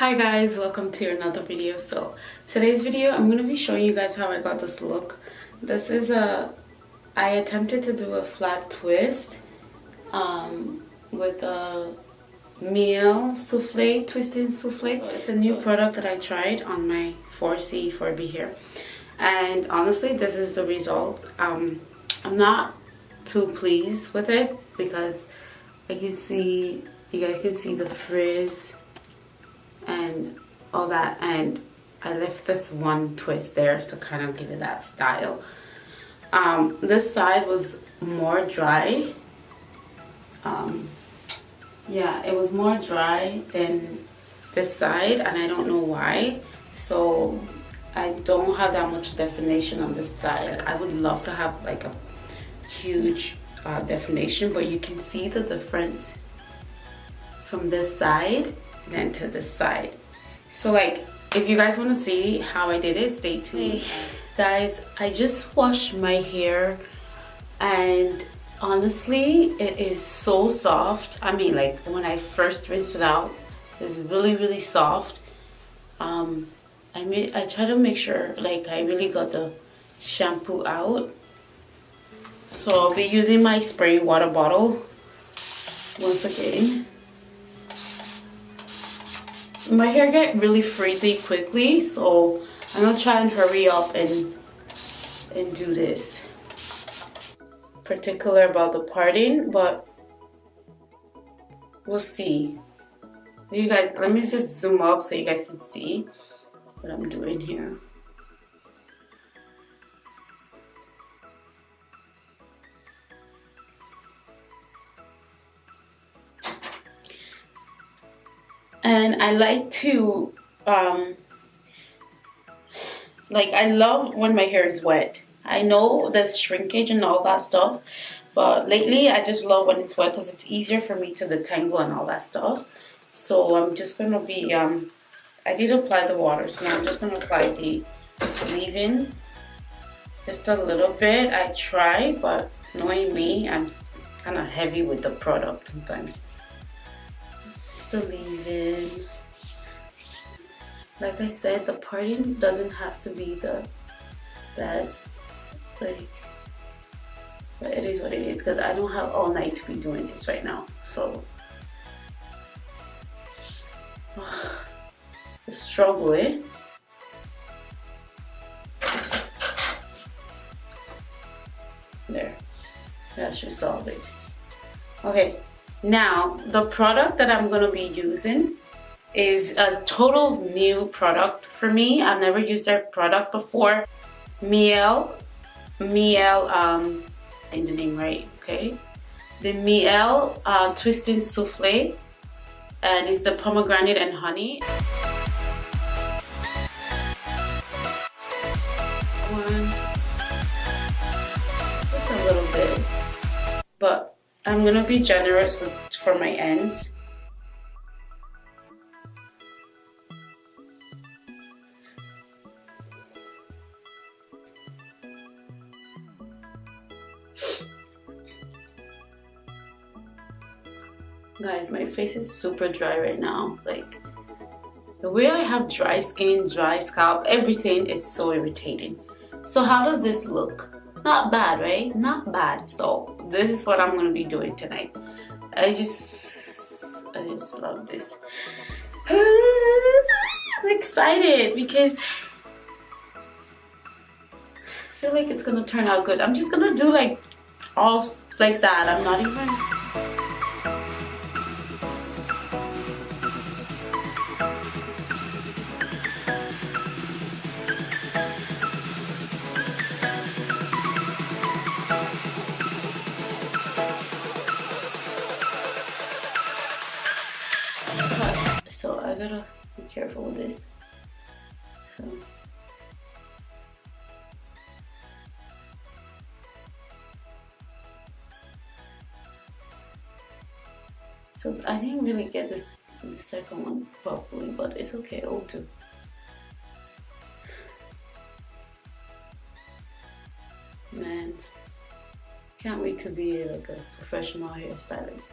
Hi guys, welcome to another video. So today's video I'm going to be showing you guys how I got this look. This is I attempted to do a flat twist with a Mielle souffle, twisting souffle. So it's a new product that I tried on my 4C 4B hair, and honestly this is the result. I'm not too pleased with it because you guys can see the frizz and all that, and I left this one twist there to kind of give it that style. This side was more dry. Yeah, it was more dry than this side, and I don't know why. So I don't have that much definition on this side. I would love to have like a huge definition, but you can see the difference from this side then to this side. So like, if you guys want to see how I did it, stay tuned. Hey guys, I just washed my hair and honestly it is so soft. I mean, like when I first rinsed it out, it's really soft. I try to make sure like I really got the shampoo out. So I'll be using my spray water bottle once again. My hair get really frizzy quickly, so I'm gonna try and hurry up and do this. Particular about the parting, but we'll see. You guys, let me just zoom up so you guys can see what I'm doing here. And I like to, I love when my hair is wet. I know there's shrinkage and all that stuff, but lately I just love when it's wet because it's easier for me to detangle and all that stuff. So I'm just going to be, I did apply the water, so now I'm just going to apply the leave-in just a little bit. I try, but knowing me, I'm kind of heavy with the product sometimes. The leave-in. Like I said, the parting doesn't have to be the best, like, but it is what it is because I don't have all night to be doing this right now. So the struggle, eh? There, that should solve it. Okay. Now, the product that I'm going to be using is a total new product for me. I've never used their product before. Mielle, in the name right, okay? The Mielle Twisting Souffle, and it's the pomegranate and honey. Just a little bit, but I'm gonna be generous for my ends. Guys, my face is super dry right now. Like, the way I have dry skin, dry scalp, everything is so irritating. So how does this look? Not bad, right? Not bad. So this is what I'm gonna be doing tonight. I just love this. I'm excited because I feel like it's gonna turn out good. I'm just gonna do like all like that. I'm not even. So I gotta be careful with this. So I didn't really get the second one properly, but it's okay, it'll do. Man, can't wait to be like a professional hairstylist.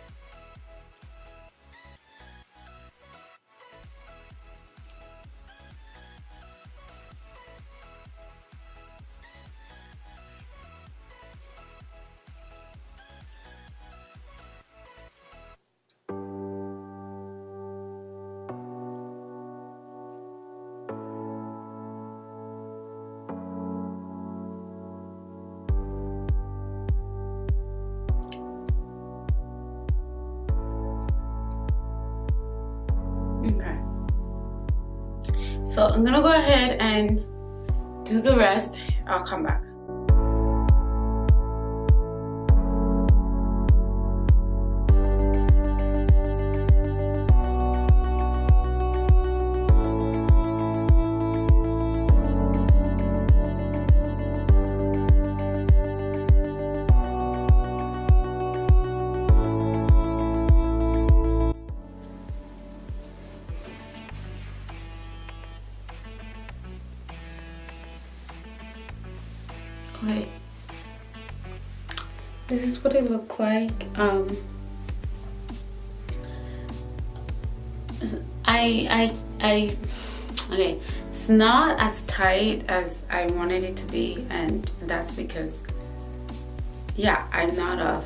So I'm gonna go ahead and do the rest. I'll come back. Okay, this is what it looked like. Okay, it's not as tight as I wanted it to be, and that's because, yeah, I'm not a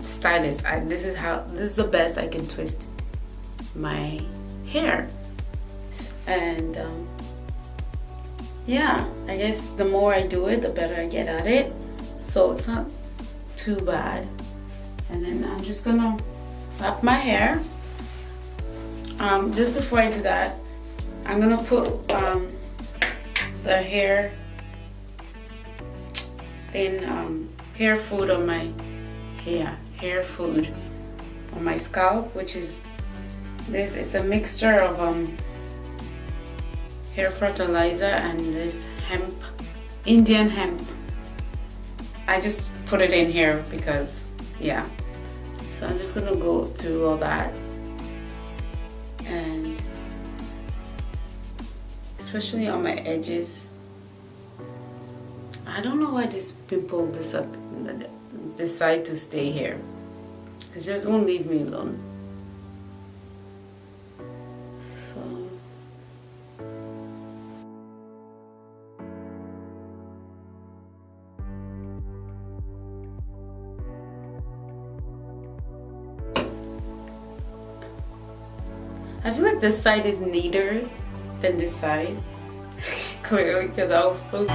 stylist. This is the best I can twist my hair, and yeah, I guess the more I do it, the better I get at it. So it's not too bad. And then I'm just gonna wrap my hair. Just before I do that, I'm gonna put the hair food on my hair food on my scalp, which is this. It's a mixture of hair fertilizer and this hemp, Indian hemp. I just put it in here because, yeah. So I'm just gonna go through all that, and especially on my edges. I don't know why this pimple decide to stay here. It just won't leave me alone. I feel like this side is neater than this side. Clearly, because I was so...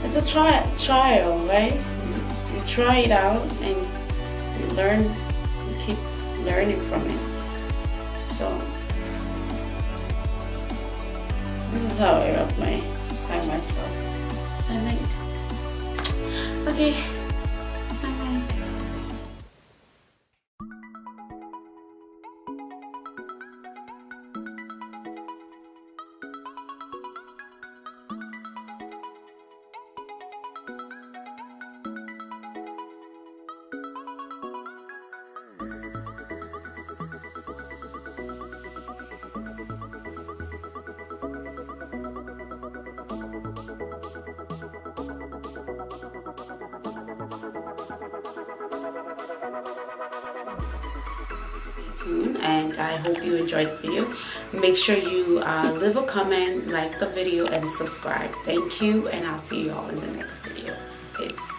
It's a trial, right? You try it out and you learn, you keep learning from it. So this is how I wrap by myself, I think. Okay. And I hope you enjoyed the video. Make sure you leave a comment, like the video, and subscribe. Thank you, and I'll see you all in the next video. Peace.